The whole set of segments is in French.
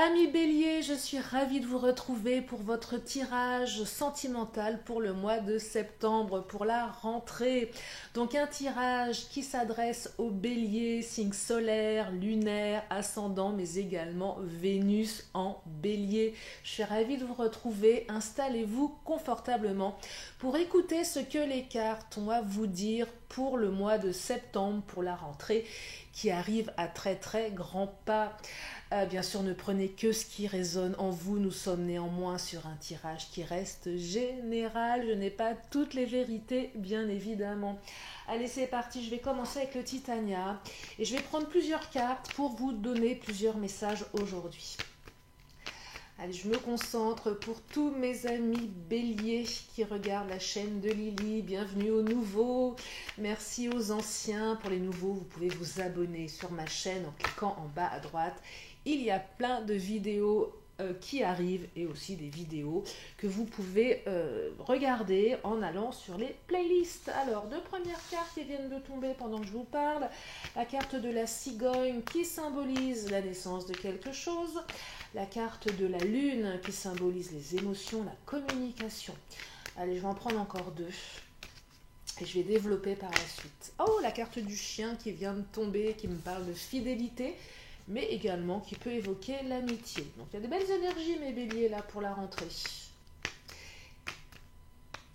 Amis Bélier, je suis ravie de vous retrouver pour votre tirage sentimental pour le mois de septembre, pour la rentrée. Donc un tirage qui s'adresse aux Béliers, signe solaire, lunaire, ascendant, mais également Vénus en Bélier. Je suis ravie de vous retrouver. Installez-vous confortablement pour écouter ce que les cartes ont à vous dire pour le mois de septembre, pour la rentrée qui arrive à très très grands pas. Bien sûr, ne prenez que ce qui résonne en vous. Nous sommes néanmoins sur un tirage qui reste général. Je n'ai pas toutes les vérités, bien évidemment. Allez, c'est parti. Je vais commencer avec le Titania. Et je vais prendre plusieurs cartes pour vous donner plusieurs messages aujourd'hui. Allez, je me concentre pour tous mes amis béliers qui regardent la chaîne de Lily. Bienvenue aux nouveaux. Merci aux anciens. Pour les nouveaux, vous pouvez vous abonner sur ma chaîne en cliquant en bas à droite. Il y a plein de vidéos qui arrivent et aussi des vidéos que vous pouvez regarder en allant sur les playlists. Alors, deux premières cartes qui viennent de tomber pendant que je vous parle. La carte de la cigogne qui symbolise la naissance de quelque chose. La carte de la lune qui symbolise les émotions, la communication. Allez, je vais en prendre encore deux. Et je vais développer par la suite. Oh, la carte du chien qui vient de tomber, qui me parle de fidélité, mais également qui peut évoquer l'amitié. Donc, il y a des belles énergies, mes béliers, là, pour la rentrée.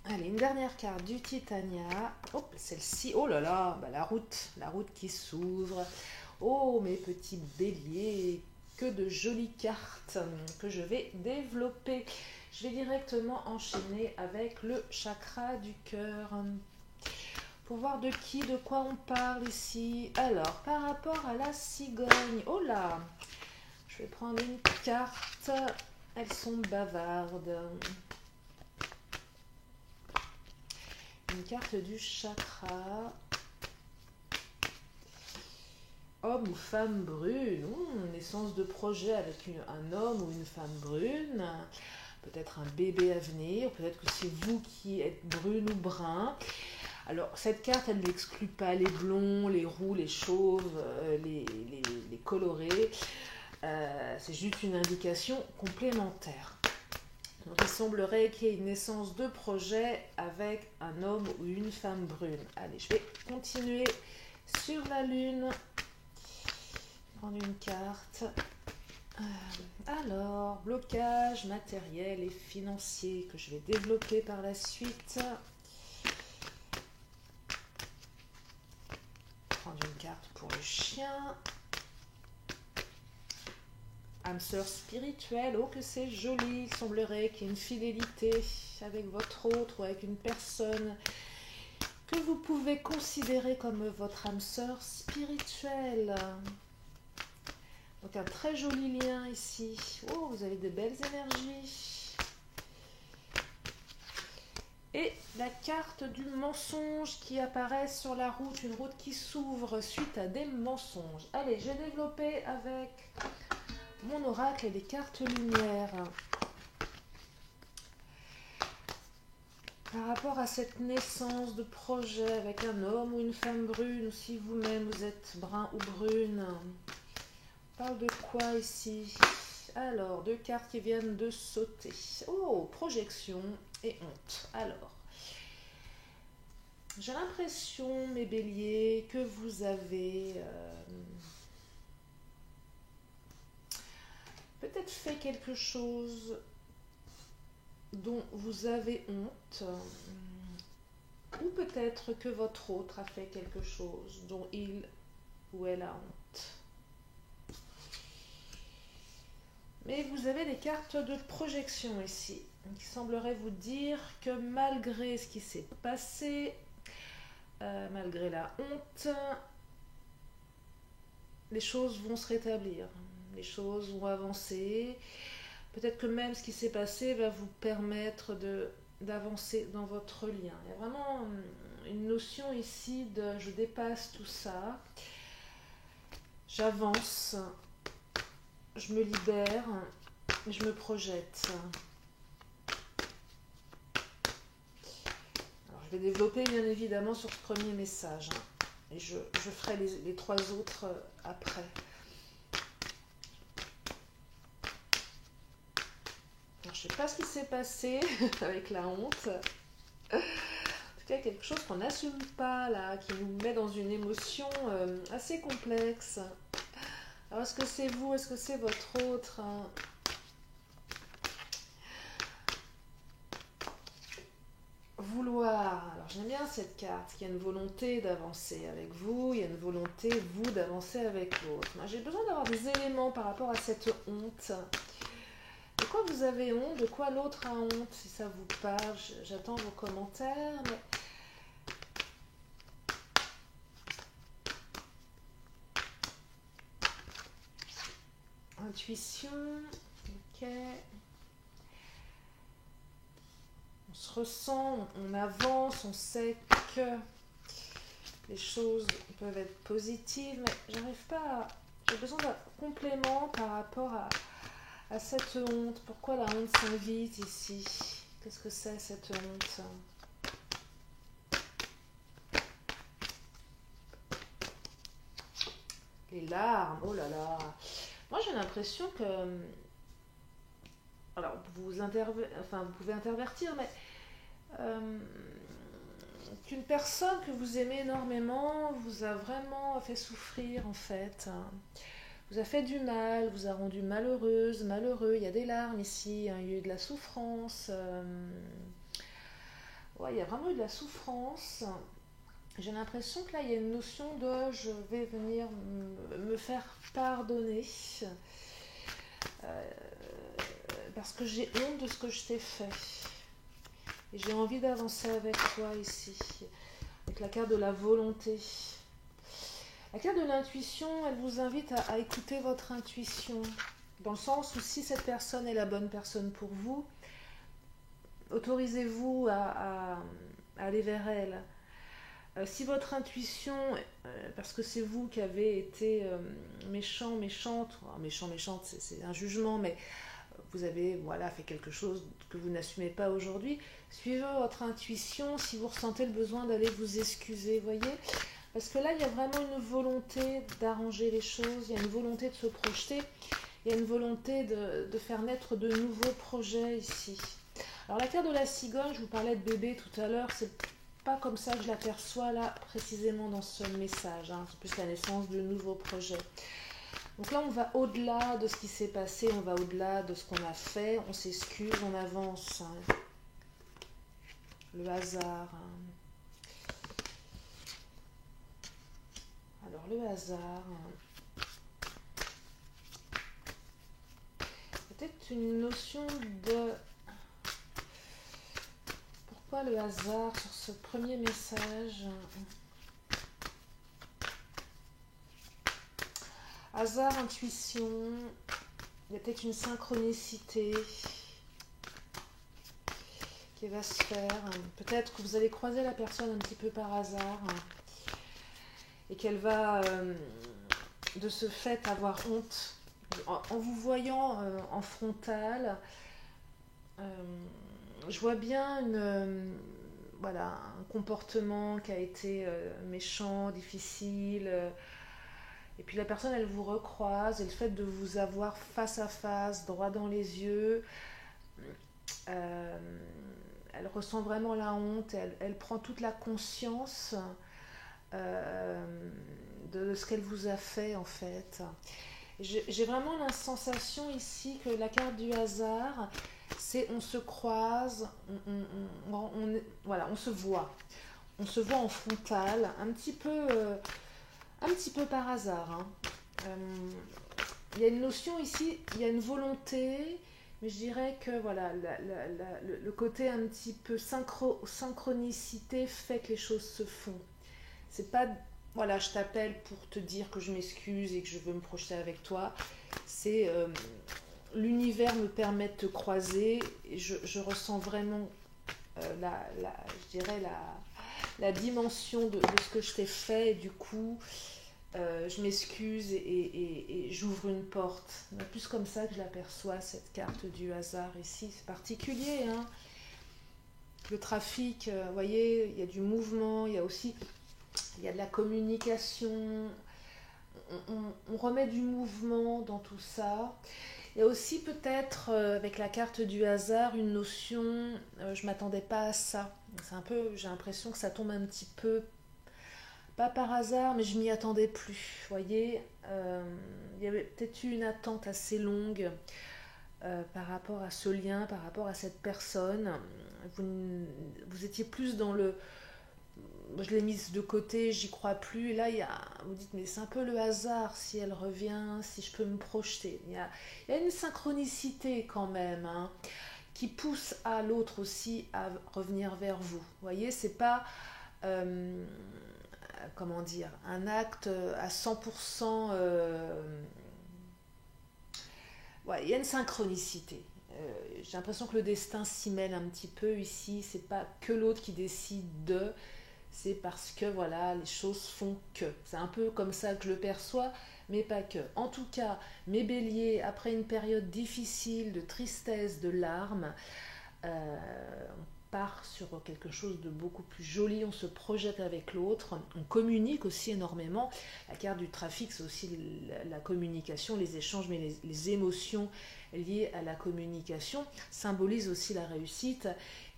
Allez, une dernière carte du Titania. Oh, celle-ci. Oh là là, bah, la route qui s'ouvre. Oh, mes petits béliers. Que de jolies cartes que je vais développer. Je vais directement enchaîner avec le chakra du cœur. Pour voir de qui, de quoi on parle ici. Alors, par rapport à la cigogne. Oh là! Je vais prendre une carte. Elles sont bavardes. Une carte du chakra. Homme ou femme brune, naissance de projet avec un homme ou une femme brune, peut-être un bébé à venir, peut-être que c'est vous qui êtes brune ou brun. Alors cette carte, elle n'exclut pas les blonds, les roux, les chauves, les colorés, c'est juste une indication complémentaire. Donc il semblerait qu'il y ait une naissance de projet avec un homme ou une femme brune. Allez, je vais continuer sur la lune. Une carte. Alors, blocage matériel et financier que je vais développer par la suite. Prendre une carte pour le chien. Âme sœur spirituelle, oh que c'est joli. Il semblerait qu'il y ait une fidélité avec votre autre ou avec une personne que vous pouvez considérer comme votre âme sœur spirituelle. Donc un très joli lien ici. Oh, vous avez de belles énergies. Et la carte du mensonge qui apparaît sur la route, une route qui s'ouvre suite à des mensonges. Allez, j'ai développé avec mon oracle et les cartes lumière. Par rapport à cette naissance de projet avec un homme ou une femme brune, ou si vous-même vous êtes brun ou brune, parle de quoi ici? Alors, deux cartes qui viennent de sauter. Oh, projection et honte. Alors, j'ai l'impression, mes béliers, que vous avez peut-être fait quelque chose dont vous avez honte. Ou peut-être que votre autre a fait quelque chose dont il ou elle a honte. Mais vous avez des cartes de projection ici, qui sembleraient vous dire que malgré ce qui s'est passé, malgré la honte, les choses vont se rétablir, les choses vont avancer. Peut-être que même ce qui s'est passé va vous permettre d'avancer dans votre lien. Il y a vraiment une notion ici de je dépasse tout ça, j'avance. Je me libère, je me projette. Alors, je vais développer bien évidemment sur ce premier message. Et je ferai les trois autres après. je sais pas ce qui s'est passé avec la honte. En tout cas, quelque chose qu'on n'assume pas là, qui nous met dans une émotion assez complexe. Alors, est-ce que c'est vous, est-ce que c'est votre autre, hein? Vouloir. Alors, j'aime bien cette carte. Il y a une volonté d'avancer avec vous, il y a une volonté, vous, d'avancer avec l'autre. Moi, j'ai besoin d'avoir des éléments par rapport à cette honte. De quoi vous avez honte? De quoi l'autre a honte? Si ça vous parle, j'attends vos commentaires. Mais... Intuition, ok. On se ressent, on avance, on sait que les choses peuvent être positives, mais j'arrive pas à... J'ai besoin d'un complément par rapport à cette honte. Pourquoi la honte s'invite ici? Qu'est-ce que c'est cette honte? Les larmes, oh là là. Moi j'ai l'impression que... Alors vous pouvez intervertir, mais qu'une personne que vous aimez énormément vous a vraiment fait souffrir en fait. Vous a fait du mal, vous a rendu malheureuse, malheureux. Il y a des larmes ici, hein, il y a eu de la souffrance. Ouais, il y a vraiment eu de la souffrance. J'ai l'impression que là, il y a une notion de je vais venir me faire pardonner parce que j'ai honte de ce que je t'ai fait. Et j'ai envie d'avancer avec toi ici, avec la carte de la volonté. La carte de l'intuition, elle vous invite à écouter votre intuition, dans le sens où si cette personne est la bonne personne pour vous, autorisez-vous à aller vers elle. Si votre intuition, parce que c'est vous qui avez été méchante, c'est un jugement, mais vous avez fait quelque chose que vous n'assumez pas aujourd'hui, suivez votre intuition si vous ressentez le besoin d'aller vous excuser, voyez. Parce que là, il y a vraiment une volonté d'arranger les choses, il y a une volonté de se projeter, il y a une volonté de faire naître de nouveaux projets ici. Alors la carte de la cigogne, je vous parlais de bébé tout à l'heure, c'est pas comme ça que je l'aperçois là, précisément dans ce message, hein. C'est plus la naissance de nouveaux projets. Donc là, on va au-delà de ce qui s'est passé, on va au-delà de ce qu'on a fait, on s'excuse, on avance. Hein. Le hasard. Hein. Alors le hasard... Peut-être une notion de... Pourquoi le hasard sur ce premier message? Hasard, intuition, il y a peut-être une synchronicité qui va se faire. Peut-être que vous allez croiser la personne un petit peu par hasard et qu'elle va de ce fait avoir honte. En vous voyant en frontal, je vois bien un comportement qui a été méchant, difficile. Et puis la personne, elle vous recroise, et le fait de vous avoir face à face, droit dans les yeux, elle ressent vraiment la honte, elle prend toute la conscience de ce qu'elle vous a fait en fait. J'ai vraiment la sensation ici que la carte du hasard, c'est on se croise, on se voit. On se voit en frontal, un petit peu par hasard. Hein. Il y a une notion ici, il y a une volonté, mais je dirais que le côté un petit peu synchronicité fait que les choses se font. C'est pas, je t'appelle pour te dire que je m'excuse et que je veux me projeter avec toi. C'est l'univers me permet de te croiser et je ressens vraiment la dimension de ce que je t'ai fait et du coup je m'excuse et j'ouvre une porte. C'est plus comme ça que je l'aperçois, cette carte du hasard ici. C'est particulier, hein. Le trafic, vous voyez, il y a du mouvement, il y a de la communication. On remet du mouvement dans tout ça. Il y a aussi peut-être avec la carte du hasard une notion, je m'attendais pas à ça. C'est un peu, j'ai l'impression que ça tombe un petit peu, pas par hasard, mais je m'y attendais plus. Vous voyez, il y avait peut-être eu une attente assez longue par rapport à ce lien, par rapport à cette personne. Vous étiez plus dans le je l'ai mise de côté, j'y crois plus. Et là, vous dites, mais c'est un peu le hasard si elle revient, si je peux me projeter. Il y a une synchronicité quand même, hein, qui pousse à l'autre aussi à revenir vers vous. Vous voyez, c'est pas, euh, comment dire, un acte à 100%. Ouais, il y a une synchronicité. J'ai l'impression que le destin s'y mêle un petit peu ici. C'est pas que l'autre qui décide de, c'est parce que voilà, les choses font que. C'est un peu comme ça que je le perçois, mais pas que. En tout cas, mes béliers, après une période difficile de tristesse, de larmes, on part sur quelque chose de beaucoup plus joli, on se projette avec l'autre, on communique aussi énormément. La carte du trafic, c'est aussi la communication, les échanges, mais les émotions liées à la communication symbolisent aussi la réussite.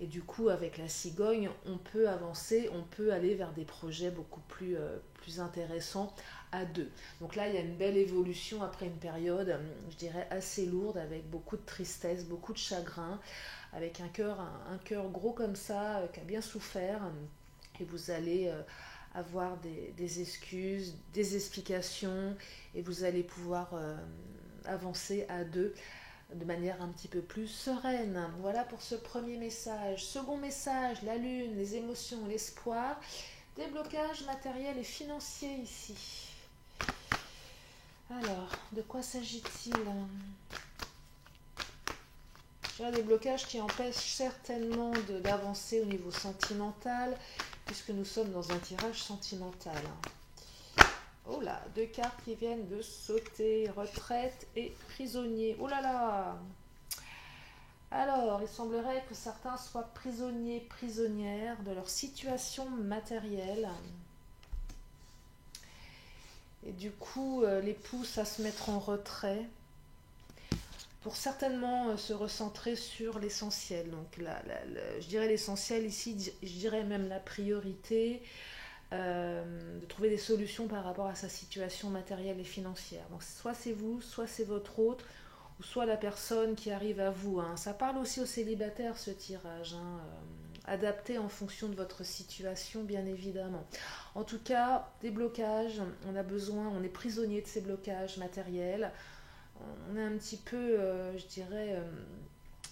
Et du coup, avec la cigogne, on peut avancer, on peut aller vers des projets beaucoup plus intéressants à deux. Donc là, il y a une belle évolution après une période, je dirais, assez lourde, avec beaucoup de tristesse, beaucoup de chagrin, avec un cœur gros comme ça, qui a bien souffert. Et vous allez avoir des excuses, des explications, et vous allez pouvoir avancer à deux de manière un petit peu plus sereine. Voilà pour ce premier message. Second message, la lune, les émotions, l'espoir, des blocages matériels et financiers ici. Alors, de quoi s'agit-il? J'ai des blocages qui empêchent certainement d'avancer au niveau sentimental, puisque nous sommes dans un tirage sentimental. Oh là, deux cartes qui viennent de sauter, retraite et prisonnier. Oh là là! Alors, il semblerait que certains soient prisonniers, prisonnières de leur situation matérielle. Et du coup, les pousse à se mettre en retrait pour certainement se recentrer sur l'essentiel. Donc, je dirais l'essentiel ici, je dirais même la priorité, de trouver des solutions par rapport à sa situation matérielle et financière. Donc, soit c'est vous, soit c'est votre autre, ou soit la personne qui arrive à vous. Hein. Ça parle aussi aux célibataires, ce tirage, hein, adapté en fonction de votre situation, bien évidemment. En tout cas, des blocages, on a besoin, on est prisonnier de ces blocages matériels. On est un petit peu, je dirais,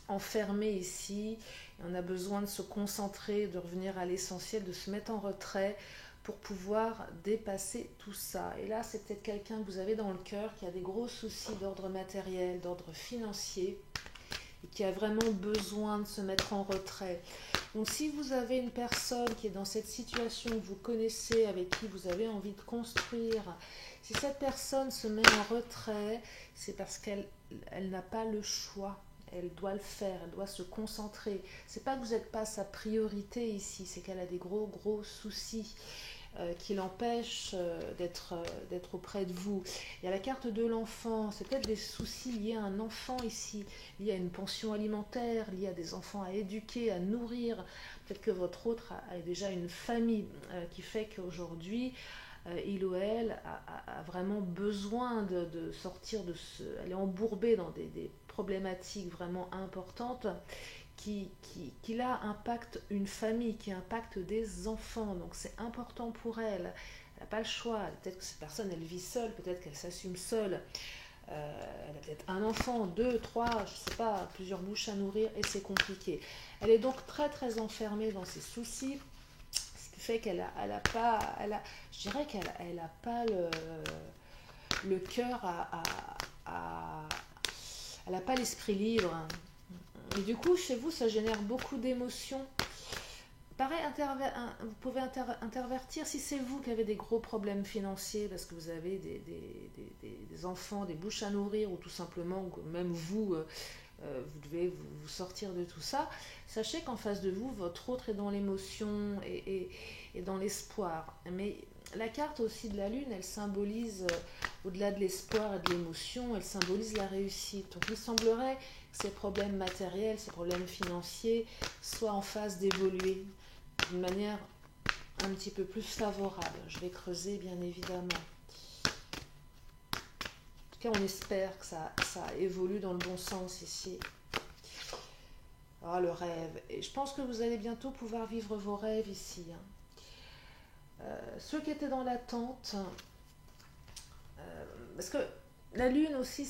enfermé ici. Et on a besoin de se concentrer, de revenir à l'essentiel, de se mettre en retrait pour pouvoir dépasser tout ça. Et là, c'est peut-être quelqu'un que vous avez dans le cœur qui a des gros soucis d'ordre matériel, d'ordre financier, et qui a vraiment besoin de se mettre en retrait. Donc si vous avez une personne qui est dans cette situation que vous connaissez, avec qui vous avez envie de construire, si cette personne se met en retrait, c'est parce qu'elle n'a pas le choix. Elle doit le faire, elle doit se concentrer. C'est pas que vous n'êtes pas sa priorité ici, c'est qu'elle a des gros soucis qui l'empêchent d'être auprès de vous. Il y a la carte de l'enfant, c'est peut-être des soucis liés à un enfant ici, liés à une pension alimentaire, liés à des enfants à éduquer, à nourrir. Peut-être que votre autre a déjà une famille qui fait qu'aujourd'hui, il ou elle a vraiment besoin de sortir de ce... Elle est embourbée dans des problématiques vraiment importantes qui là impactent une famille, qui impactent des enfants. Donc c'est important pour elle. Elle n'a pas le choix. Peut-être que cette personne, elle vit seule, peut-être qu'elle s'assume seule. Elle a peut-être un enfant, deux, trois, je ne sais pas, plusieurs bouches à nourrir et c'est compliqué. Elle est donc très enfermée dans ses soucis, ce qui fait qu'elle a pas, je dirais qu'elle a pas le cœur elle n'a pas l'esprit libre. Et du coup, chez vous, ça génère beaucoup d'émotions. Pareil, vous pouvez intervertir si c'est vous qui avez des gros problèmes financiers parce que vous avez des enfants, des bouches à nourrir ou tout simplement, même vous, vous devez vous sortir de tout ça. Sachez qu'en face de vous, votre autre est dans l'émotion et dans l'espoir. Mais La carte aussi de la lune, elle symbolise, au-delà de l'espoir et de l'émotion, elle symbolise la réussite. Donc il semblerait que ces problèmes matériels, ces problèmes financiers soient en phase d'évoluer d'une manière un petit peu plus favorable. Je vais creuser bien évidemment. En tout cas, on espère que ça évolue dans le bon sens ici. Ah, le rêve. Et je pense que vous allez bientôt pouvoir vivre vos rêves ici. Ceux qui étaient dans l'attente, parce que la lune aussi,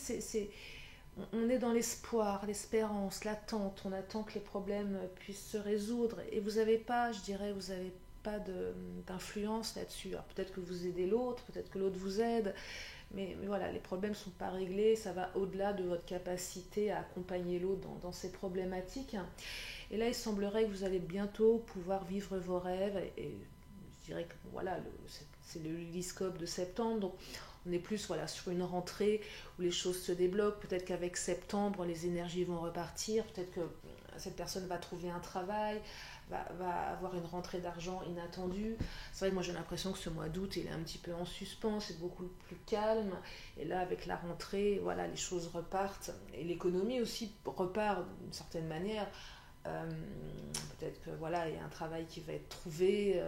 on est dans l'espoir, l'espérance, l'attente. On attend que les problèmes puissent se résoudre. Et vous n'avez pas, je dirais, vous n'avez pas d'influence là-dessus. Alors peut-être que vous aidez l'autre, peut-être que l'autre vous aide. Mais voilà, les problèmes ne sont pas réglés. Ça va au-delà de votre capacité à accompagner l'autre dans ces problématiques. Et là, il semblerait que vous allez bientôt pouvoir vivre vos rêves. Et je dirais que voilà, c'est le lyscope de septembre. Donc, on est plus voilà, sur une rentrée où les choses se débloquent. Peut-être qu'avec septembre, les énergies vont repartir. Peut-être que cette personne va trouver un travail, va avoir une rentrée d'argent inattendue. C'est vrai que moi j'ai l'impression que ce mois d'août il est un petit peu en suspens, c'est beaucoup plus calme. Et là avec la rentrée, voilà, les choses repartent. Et l'économie aussi repart d'une certaine manière. Peut-être que voilà, il y a un travail qui va être trouvé,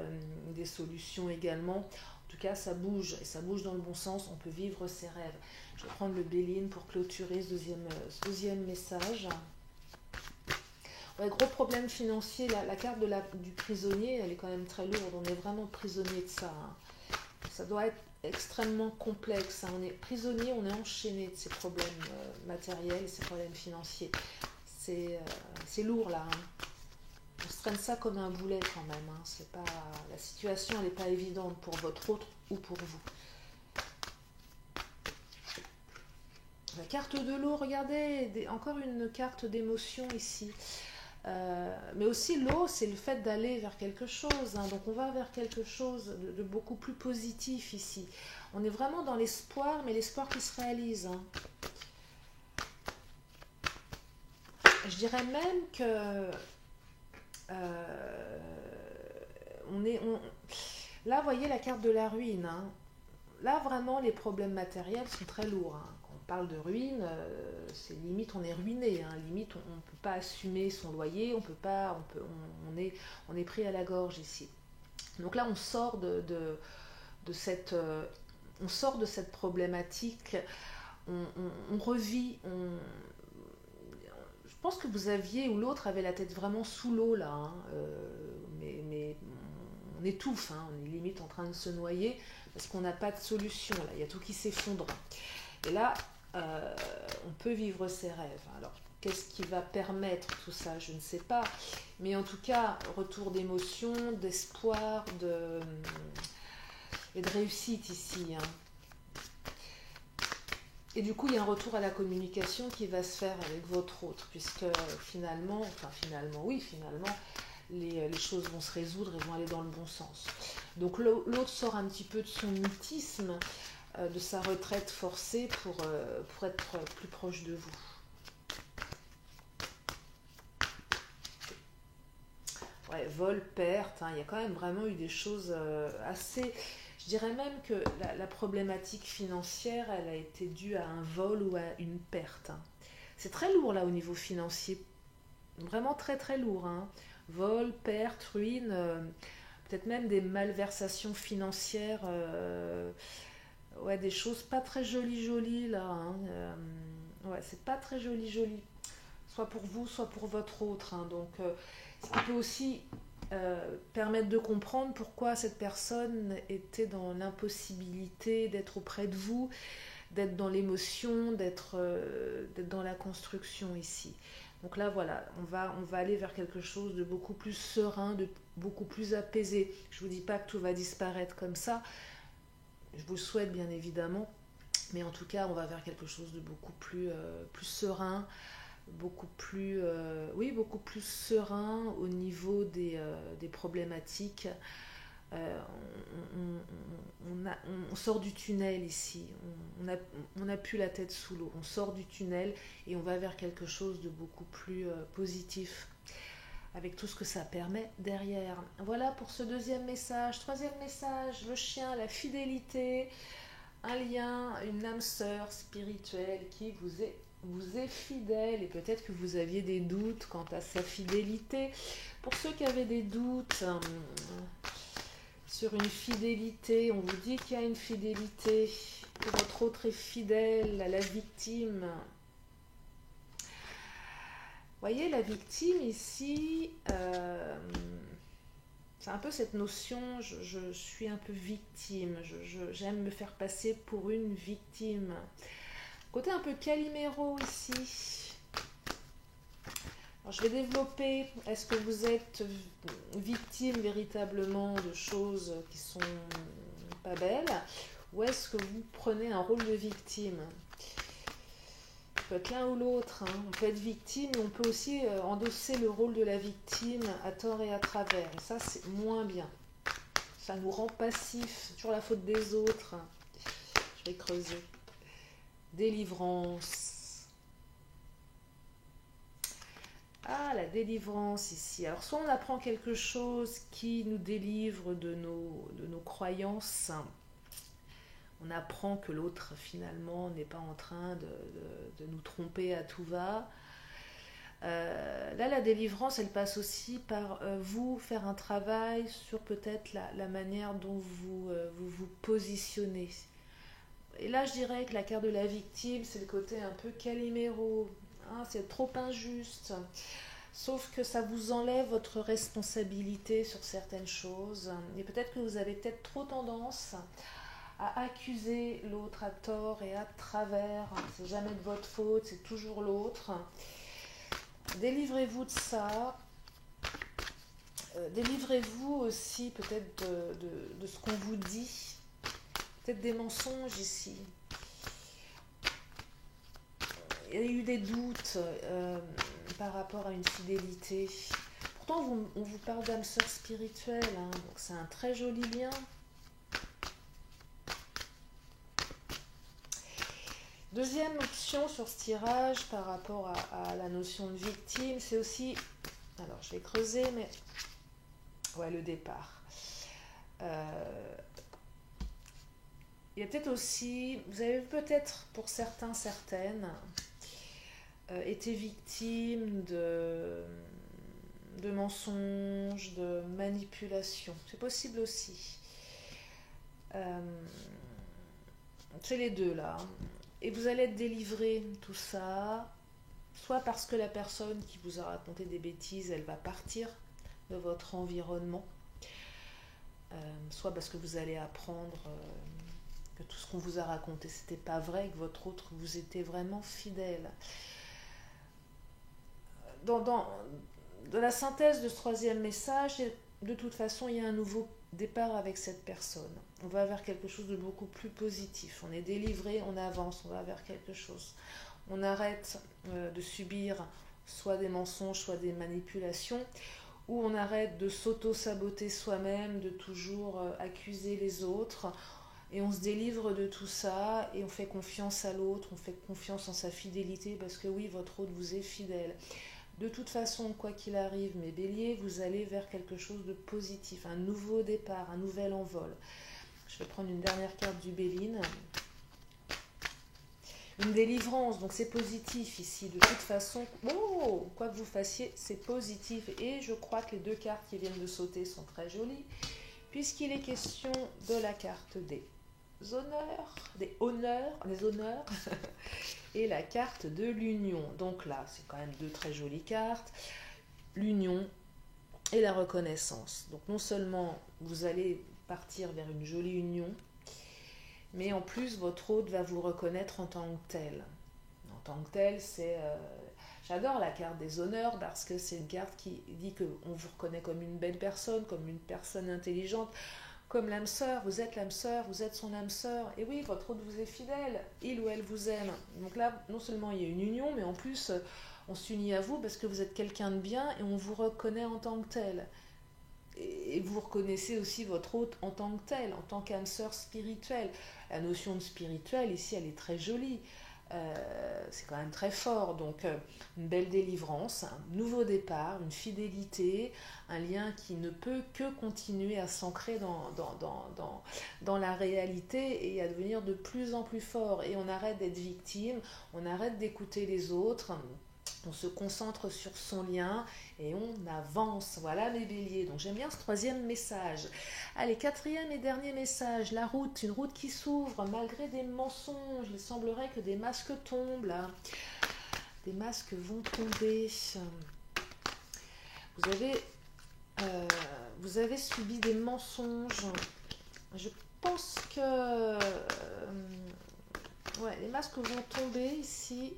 des solutions également. En tout cas, ça bouge, et ça bouge dans le bon sens, on peut vivre ses rêves. Je vais prendre le Béline pour clôturer ce deuxième message. Ouais, gros problème financier, la carte du prisonnier, elle est quand même très lourde, on est vraiment prisonnier de ça. Ça doit être extrêmement complexe, on est prisonnier, on est enchaîné de ces problèmes matériels et ces problèmes financiers. C'est lourd là. On se traîne ça comme un boulet quand même. C'est pas, la situation elle n'est pas évidente pour votre autre ou pour vous. La carte de l'eau, regardez, encore une carte d'émotion ici. Mais aussi l'eau, c'est le fait d'aller vers quelque chose. Donc on va vers quelque chose de beaucoup plus positif ici. On est vraiment dans l'espoir, mais l'espoir qui se réalise. Je dirais même que là, vous voyez la carte de la ruine. Là, vraiment, les problèmes matériels sont très lourds. Quand on parle de ruine, c'est limite, on est ruiné. Limite, on ne peut pas assumer son loyer, on est pris à la gorge ici. Donc là, on sort de cette problématique. On revit. Je pense que vous aviez, ou l'autre avait la tête vraiment sous l'eau là. Mais on étouffe, on est limite en train de se noyer. Parce qu'on n'a pas de solution, là, il y a tout qui s'effondre. Et là, on peut vivre ses rêves. Alors, qu'est-ce qui va permettre tout ça? Je ne sais pas. Mais en tout cas, retour d'émotion, d'espoir, et de réussite ici. Et du coup, il y a un retour à la communication qui va se faire avec votre autre, puisque finalement, les choses vont se résoudre et vont aller dans le bon sens. Donc l'autre sort un petit peu de son mutisme, de sa retraite forcée pour être plus proche de vous. Ouais, vol, perte, il y a quand même vraiment eu des choses assez... Je dirais même que la problématique financière, elle a été due à un vol ou à une perte. C'est très lourd là au niveau financier, vraiment très très lourd. Vol, perte, ruine, peut-être même des malversations financières, ouais, des choses pas très jolies là. Ouais, c'est pas très joli, soit pour vous, soit pour votre autre. Donc, ce qui peut aussi permettre de comprendre pourquoi cette personne était dans l'impossibilité d'être auprès de vous, d'être dans l'émotion, d'être dans la construction ici. Donc là, voilà, on va aller vers quelque chose de beaucoup plus serein, de beaucoup plus apaisé. Je ne vous dis pas que tout va disparaître comme ça. Je vous le souhaite, bien évidemment. Mais en tout cas, on va vers quelque chose de beaucoup plus serein, beaucoup plus serein au niveau des problématiques. On sort du tunnel ici, on n'a plus la tête sous l'eau, on sort du tunnel et on va vers quelque chose de beaucoup plus positif. avec tout ce que ça permet derrière. Voilà pour ce deuxième message. Troisième message, le chien, la fidélité, un lien, une âme sœur spirituelle qui vous est fidèle, et peut-être que vous aviez des doutes quant à sa fidélité. Pour ceux qui avaient des doutes sur une fidélité, on vous dit qu'il y a une fidélité, que votre autre est fidèle à la victime. Voyez, la victime ici, c'est un peu cette notion, je suis un peu victime, j'aime me faire passer pour une victime. Côté un peu Calimero ici. Alors, je vais développer, est-ce que vous êtes victime véritablement de choses qui sont pas belles, ou est-ce que vous prenez un rôle de victime? Ça peut être l'un ou l'autre, hein. On peut être victime, mais on peut aussi endosser le rôle de la victime à tort et à travers. Et ça, c'est moins bien. Ça nous rend passifs, c'est toujours la faute des autres. Je vais creuser. Délivrance. Ah, la délivrance ici. Alors, soit on apprend quelque chose qui nous délivre de nos croyances. On apprend que l'autre, finalement, n'est pas en train de nous tromper à tout va. Là, la délivrance, elle passe aussi par vous faire un travail sur peut-être la manière dont vous positionnez. Et là, je dirais que la carte de la victime, c'est le côté un peu Calimero. Hein, c'est trop injuste. Sauf que ça vous enlève votre responsabilité sur certaines choses. Et peut-être que vous avez peut-être trop tendance à accuser l'autre à tort et à travers. C'est jamais de votre faute, c'est toujours l'autre. Délivrez-vous de ça. Délivrez-vous aussi peut-être de ce qu'on vous dit. Peut-être des mensonges ici. Il y a eu des doutes par rapport à une fidélité. Pourtant, on vous parle d'âme sœur spirituelle, hein, donc c'est un très joli lien. Deuxième option sur ce tirage par rapport à la notion de victime, c'est aussi, alors je vais creuser, mais ouais, le départ. Il y a peut-être aussi, vous avez peut-être pour certains, certaines, été victime de mensonges, de manipulations. C'est possible aussi. C'est les deux là. Et vous allez être délivré de tout ça, soit parce que la personne qui vous a raconté des bêtises, elle va partir de votre environnement, soit parce que vous allez apprendre que tout ce qu'on vous a raconté, c'était pas vrai, que votre autre vous était vraiment fidèle. Dans la synthèse de ce troisième message, de toute façon, il y a un nouveau départ avec cette personne. On va vers quelque chose de beaucoup plus positif. On est délivré, on avance, on va vers quelque chose. On arrête de subir soit des mensonges, soit des manipulations, ou on arrête de s'auto-saboter soi-même, de toujours accuser les autres, et on se délivre de tout ça, et on fait confiance à l'autre, on fait confiance en sa fidélité, parce que oui, votre autre vous est fidèle. De toute façon, quoi qu'il arrive, mes béliers, vous allez vers quelque chose de positif, un nouveau départ, un nouvel envol. Je vais prendre une dernière carte du Béline. Une délivrance, donc c'est positif ici. De toute façon, quoi que vous fassiez, c'est positif. Et je crois que les deux cartes qui viennent de sauter sont très jolies, puisqu'il est question de la carte des honneurs, et la carte de l'union. Donc là, c'est quand même deux très jolies cartes. L'union et la reconnaissance. Donc non seulement vous allez partir vers une jolie union, mais en plus votre hôte va vous reconnaître en tant que tel. En tant que tel, c'est... J'adore la carte des honneurs parce que c'est une carte qui dit qu'on vous reconnaît comme une belle personne, comme une personne intelligente, comme l'âme sœur, vous êtes l'âme sœur, vous êtes son âme sœur. Et oui, votre hôte vous est fidèle, il ou elle vous aime. Donc là, non seulement il y a une union, mais en plus, on s'unit à vous parce que vous êtes quelqu'un de bien et on vous reconnaît en tant que tel. Et vous reconnaissez aussi votre hôte en tant que tel, en tant qu'âme sœur spirituelle. La notion de spirituel, ici, elle est très jolie. C'est quand même très fort. Donc, une belle délivrance, un nouveau départ, une fidélité, un lien qui ne peut que continuer à s'ancrer dans la réalité et à devenir de plus en plus fort. Et on arrête d'être victime, on arrête d'écouter les autres. On se concentre sur son lien et on avance. Voilà mes béliers. Donc j'aime bien ce troisième message. Allez, quatrième et dernier message. La route, une route qui s'ouvre malgré des mensonges. Il semblerait que des masques tombent là. Des masques vont tomber. Vous avez subi des mensonges. Je pense que ouais, les masques vont tomber ici.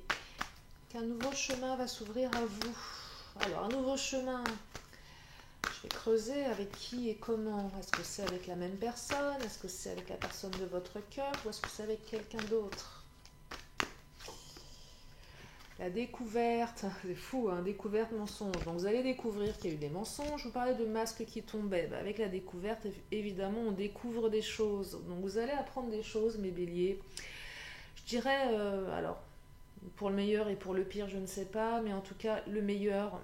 Qu'un nouveau chemin va s'ouvrir à vous. Alors, un nouveau chemin, je vais creuser avec qui et comment. Est-ce que c'est avec la même personne? Est-ce que c'est avec la personne de votre cœur? Ou est-ce que c'est avec quelqu'un d'autre? La découverte, c'est fou, hein, découverte, mensonge. Donc, vous allez découvrir qu'il y a eu des mensonges. Je vous parlais de masques qui tombaient. Avec la découverte, évidemment, on découvre des choses. Donc, vous allez apprendre des choses, mes béliers. Je dirais, alors, pour le meilleur et pour le pire, je ne sais pas, mais en tout cas, le meilleur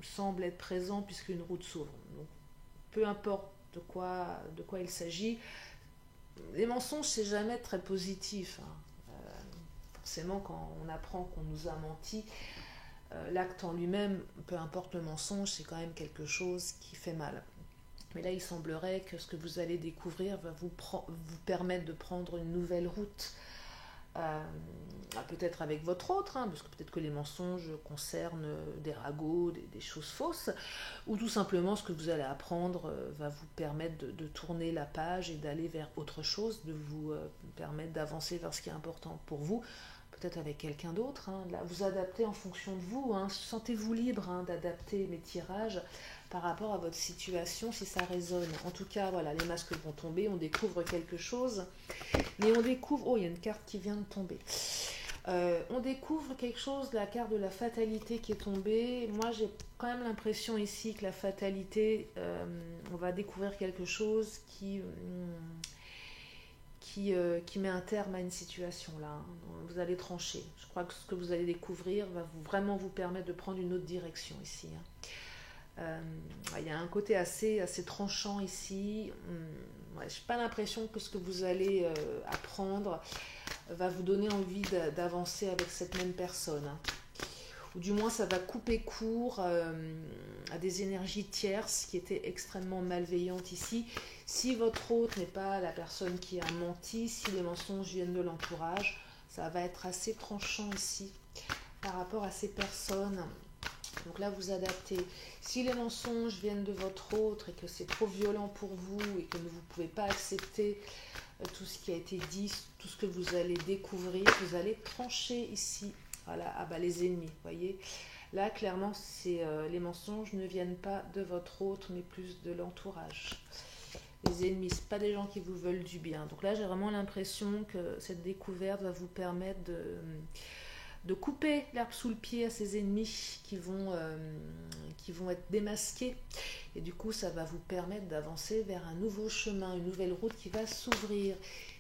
semble être présent puisqu'une route s'ouvre. Donc, peu importe de quoi il s'agit, les mensonges, c'est jamais très positif. Forcément, quand on apprend qu'on nous a menti, l'acte en lui-même, peu importe le mensonge, c'est quand même quelque chose qui fait mal. Mais là, il semblerait que ce que vous allez découvrir va vous permettre de prendre une nouvelle route. Peut-être avec votre autre, parce que peut-être que les mensonges concernent des ragots, des choses fausses, ou tout simplement ce que vous allez apprendre va vous permettre de tourner la page et d'aller vers autre chose, de vous permettre d'avancer vers ce qui est important pour vous, peut-être avec quelqu'un d'autre, là, vous adaptez en fonction de vous, sentez-vous libre d'adapter mes tirages par rapport à votre situation si ça résonne. En tout cas, voilà, les masques vont tomber, on découvre quelque chose, mais on découvre... Oh, il y a une carte qui vient de tomber. On découvre quelque chose, la carte de la fatalité qui est tombée. Moi, j'ai quand même l'impression ici que la fatalité, on va découvrir quelque chose qui met un terme à une situation là. Vous allez trancher. Je crois que ce que vous allez découvrir va vraiment vous permettre de prendre une autre direction ici. Il y a un côté assez tranchant ici. Je n'ai pas l'impression que ce que vous allez apprendre va vous donner envie d'avancer avec cette même personne. Ou du moins, ça va couper court à des énergies tierces qui étaient extrêmement malveillantes ici. Si votre hôte n'est pas la personne qui a menti, si les mensonges viennent de l'entourage, ça va être assez tranchant ici par rapport à ces personnes. Donc là, vous adaptez. Si les mensonges viennent de votre autre et que c'est trop violent pour vous et que vous ne pouvez pas accepter tout ce qui a été dit, tout ce que vous allez découvrir, vous allez trancher ici. Voilà, les ennemis, voyez. Là, clairement, les mensonges ne viennent pas de votre autre, mais plus de l'entourage. Les ennemis, ce pas des gens qui vous veulent du bien. Donc là, j'ai vraiment l'impression que cette découverte va vous permettre de couper l'herbe sous le pied à ces ennemis qui vont être démasqués. Et du coup, ça va vous permettre d'avancer vers un nouveau chemin, une nouvelle route qui va s'ouvrir.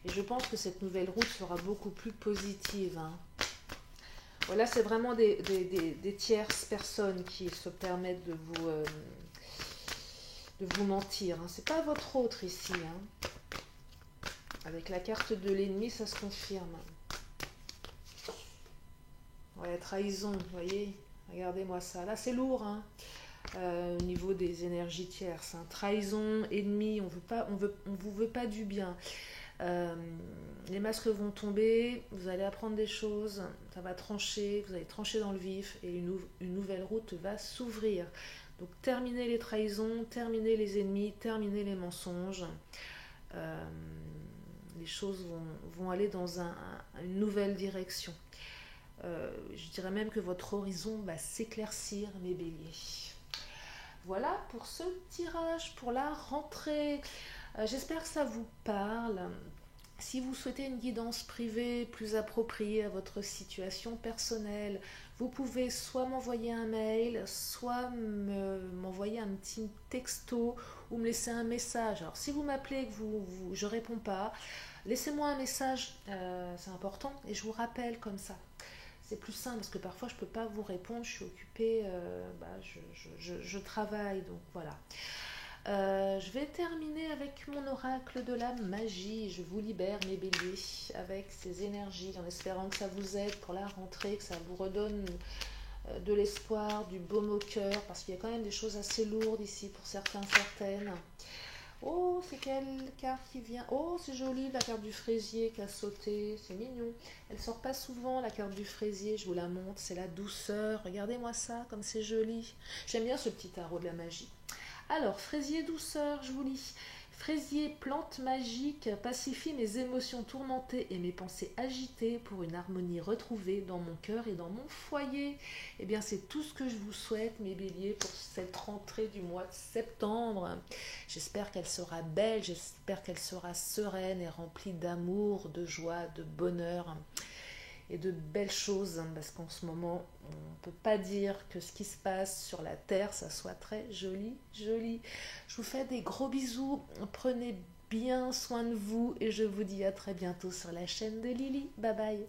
Et je pense que cette nouvelle route sera beaucoup plus positive. Voilà, c'est vraiment des tierces personnes qui se permettent de vous mentir. C'est pas votre autre ici. Avec la carte de l'ennemi, ça se confirme. Ouais, trahison, vous voyez, regardez-moi ça. Là, c'est lourd, au niveau des énergies tierces. Trahison, ennemi, on vous veut pas du bien. Les masques vont tomber, vous allez apprendre des choses, ça va trancher, vous allez trancher dans le vif et une nouvelle route va s'ouvrir. Donc, terminez les trahisons, terminez les ennemis, terminez les mensonges. Les choses vont aller dans une nouvelle direction. Je dirais même que votre horizon va s'éclaircir, mes béliers. Voilà pour ce tirage, pour la rentrée. J'espère que ça vous parle. Si vous souhaitez une guidance privée plus appropriée à votre situation personnelle, vous pouvez soit m'envoyer un mail, soit m'envoyer un petit texto ou me laisser un message. Alors si vous m'appelez et que je ne réponds pas, Laissez-moi un message, c'est important, et je vous rappelle comme ça. C'est plus simple parce que parfois je ne peux pas vous répondre, je suis occupée, je travaille, donc voilà. Je vais terminer avec mon oracle de la magie. Je vous libère mes béliers avec ces énergies en espérant que ça vous aide pour la rentrée, que ça vous redonne de l'espoir, du baume au cœur, parce qu'il y a quand même des choses assez lourdes ici pour certains, certaines. Oh, c'est quelle carte qui vient? Oh, c'est joli, la carte du fraisier qui a sauté, c'est mignon. Elle sort pas souvent, la carte du fraisier, je vous la montre, c'est la douceur. Regardez-moi ça, comme c'est joli. J'aime bien ce petit tarot de la magie. Alors, fraisier douceur, je vous lis. Fraisier, plante magique, pacifie mes émotions tourmentées et mes pensées agitées pour une harmonie retrouvée dans mon cœur et dans mon foyer. Eh bien, c'est tout ce que je vous souhaite, mes béliers, pour cette rentrée du mois de septembre. J'espère qu'elle sera belle, j'espère qu'elle sera sereine et remplie d'amour, de joie, de bonheur et de belles choses, parce qu'en ce moment, on ne peut pas dire que ce qui se passe sur la Terre, ça soit très joli, joli. Je vous fais des gros bisous, prenez bien soin de vous, et je vous dis à très bientôt sur la chaîne de Lily. Bye bye.